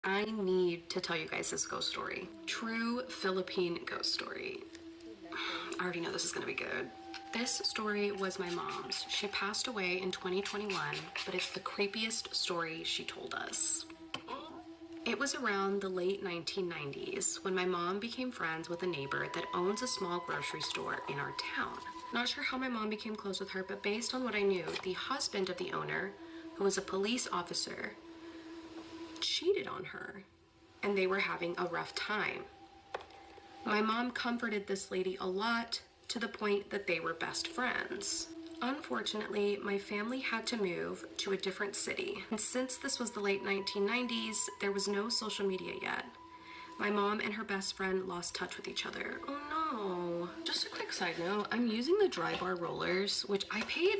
I need to tell you guys this ghost story. True Philippine ghost story. I already know this is gonna be good. This story was my mom's. She passed away in 2021, but it's the creepiest story she told us. It was around the late 1990s when my mom became friends with a neighbor that owns a small grocery store in our town. Not sure how my mom became close with her, but based on what I knew, the husband of the owner, who was a police officer, cheated on her, and they were having a rough time. My mom comforted this lady a lot to the point that they were best friends. Unfortunately, my family had to move to a different city, and since this was the late 1990s, there was no social media yet. My mom and her best friend lost touch with each other. Oh no. Just a quick side note, I'm using the Drybar rollers, which I paid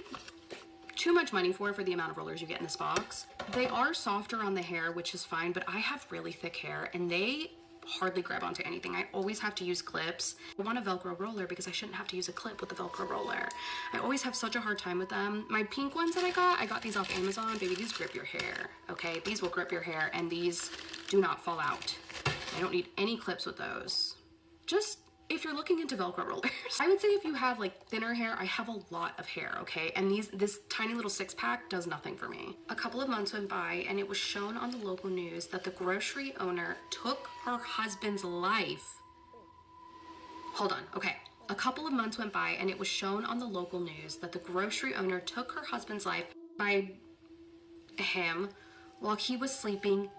too much money for the amount of rollers you get in this box. They are softer on the hair, which is fine, but I have really thick hair and they hardly grab onto anything. I always have to use clips. I want a Velcro roller because I shouldn't have to use a clip with the Velcro roller. I always have such a hard time with them. My pink ones that I got these off Amazon. Baby, these grip your hair, okay? These will grip your hair and these do not fall out. I don't need any clips with those. Just if you're looking into Velcro rollers, I would say if you have like thinner hair, I have a lot of hair, okay? And this tiny little 6-pack does nothing for me. A couple of months went by and it was shown on the local news that the grocery owner took her husband's life. Hold on, okay. A couple of months went by and it was shown on the local news that the grocery owner took her husband's life by him while he was sleeping,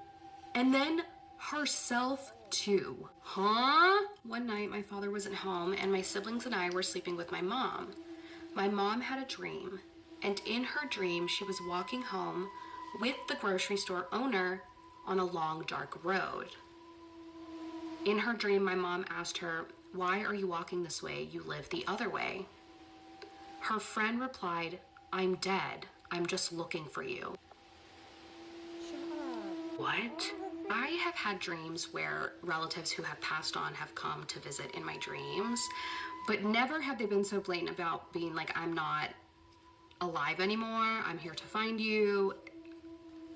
and then herself too. Huh? One night my father wasn't home and my siblings and I were sleeping with my mom. My mom had a dream, and in her dream she was walking home with the grocery store owner on a long dark road. In her dream, my mom asked her, "Why are you walking this way? You live the other way." Her friend replied, "I'm dead. I'm just looking for you." What? I have had dreams where relatives who have passed on have come to visit in my dreams, but never have they been so blatant about being like, "I'm not alive anymore. I'm here to find you."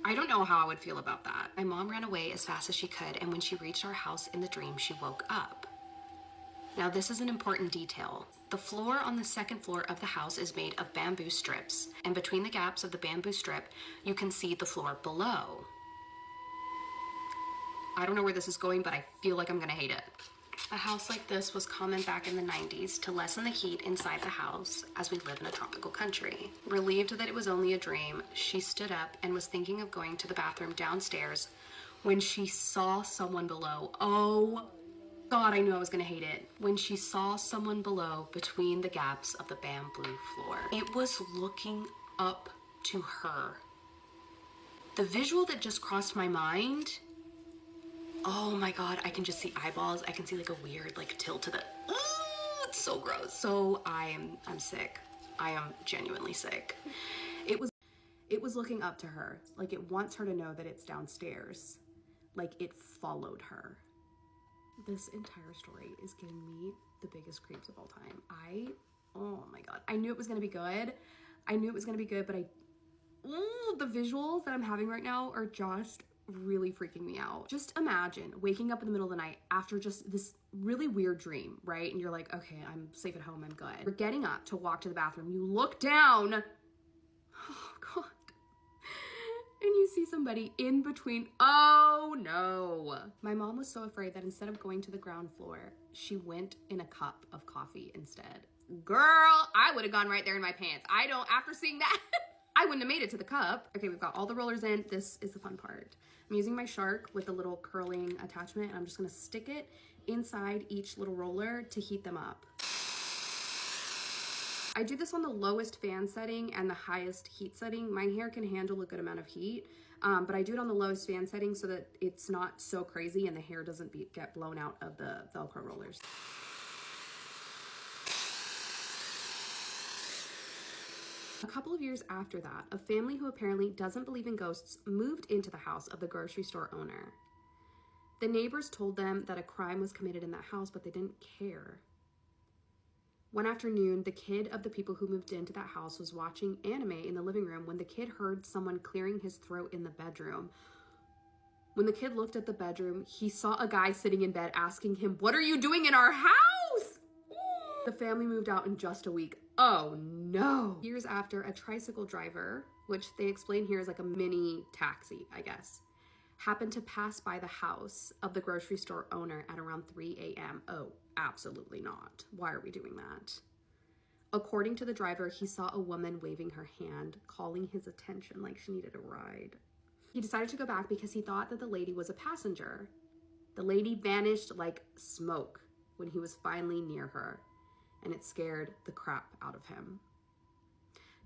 I don't know how I would feel about that. My mom ran away as fast as she could, and when she reached our house in the dream, she woke up. Now, this is an important detail. The floor on the second floor of the house is made of bamboo strips, and between the gaps of the bamboo strip, you can see the floor below. I don't know where this is going, but I feel like I'm gonna hate it. A house like this was common back in the 90s to lessen the heat inside the house as we live in a tropical country. Relieved that it was only a dream, she stood up and was thinking of going to the bathroom downstairs when she saw someone below. Oh God, I knew I was gonna hate it. When she saw someone below between the gaps of the bamboo floor. It was looking up to her. The visual that just crossed my mind, oh my God, I can just see eyeballs. I can see like a weird like tilt to the, it's so gross. So I'm sick. I am genuinely sick. It was looking up to her. Like it wants her to know that it's downstairs. Like it followed her. This entire story is giving me the biggest creeps of all time. Oh my God. I knew it was gonna be good. But the visuals that I'm having right now are just really freaking me out. Just imagine waking up in the middle of the night after just this really weird dream, right? And you're like, okay, I'm safe at home, I'm good. You're getting up to walk to the bathroom. You look down, oh God, and you see somebody in between. Oh no. My mom was so afraid that instead of going to the ground floor, she went in a cup of coffee instead. Girl, I would have gone right there in my pants. After seeing that, I wouldn't have made it to the cup. Okay, we've got all the rollers in. This is the fun part. I'm using my Shark with a little curling attachment, and I'm just gonna stick it inside each little roller to heat them up. I do this on the lowest fan setting and the highest heat setting. My hair can handle a good amount of heat, but I do it on the lowest fan setting so that it's not so crazy and the hair doesn't get blown out of the Velcro rollers. A couple of years after that, a family who apparently doesn't believe in ghosts moved into the house of the grocery store owner. The neighbors told them that a crime was committed in that house, but they didn't care. One afternoon, the kid of the people who moved into that house was watching anime in the living room when the kid heard someone clearing his throat in the bedroom. When the kid looked at the bedroom, he saw a guy sitting in bed asking him, "What are you doing in our house?" The family moved out in just a week. Oh no. Years after, a tricycle driver, which they explain here is like a mini taxi, I guess, happened to pass by the house of the grocery store owner at around 3 a.m. Oh, absolutely not. Why are we doing that? According to the driver, he saw a woman waving her hand, calling his attention like she needed a ride. He decided to go back because he thought that the lady was a passenger. The lady vanished like smoke when he was finally near her, and it scared the crap out of him.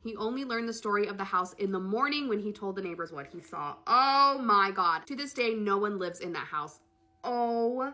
He only learned the story of the house in the morning when he told the neighbors what he saw. Oh my God. To this day, no one lives in that house. Oh